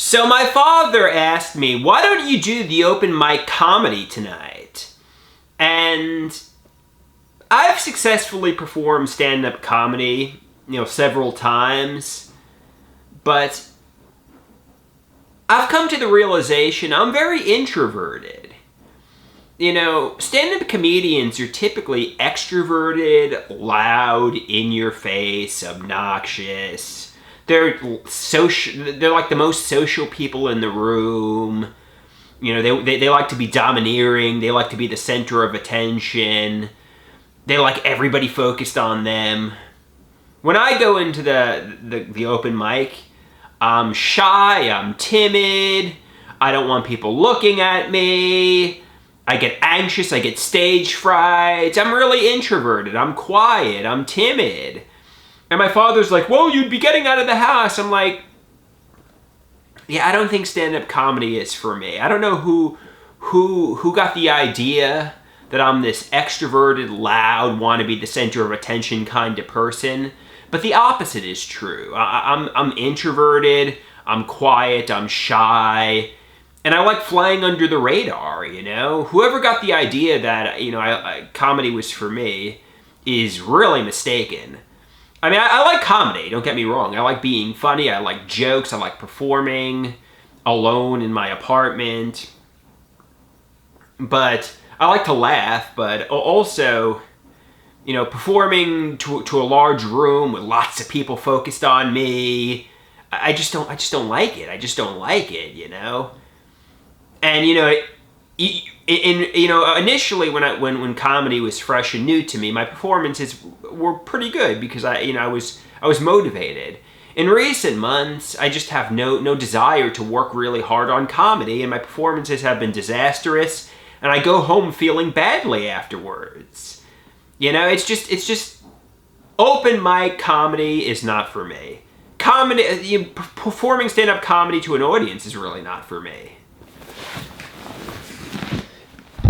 So my father asked me, why don't you do the open mic comedy tonight? And I've successfully performed stand-up comedy, several times, but I've come to the realization I'm very introverted. Stand-up comedians are typically extroverted, loud, in-your-face, obnoxious. They're like the most social people in the room. They like to be domineering. They like to be the center of attention. They like everybody focused on them. When I go into the open mic, I'm shy, I'm timid, I don't want people looking at me, I get anxious, I get stage fright, I'm really introverted, I'm quiet, I'm timid. And my father's like, well, you'd be getting out of the house. I'm like, yeah, I don't think stand-up comedy is for me. I don't know who got the idea that I'm this extroverted, loud, want to be the center of attention kind of person. But the opposite is true. I'm introverted, I'm quiet, I'm shy, and I like flying under the radar, Whoever got the idea that, comedy was for me is really mistaken. I mean, I like comedy, don't get me wrong. I like being funny, I like jokes, I like performing alone in my apartment. But I like to laugh, but also, performing to a large room with lots of people focused on me, I just don't like it. I just don't like it, And initially when comedy was fresh and new to me, my performances were pretty good because I was motivated. In recent months, I just have no desire to work really hard on comedy, and my performances have been disastrous, and I go home feeling badly afterwards. It's just open mic comedy is not for me. Performing stand-up comedy to an audience is really not for me.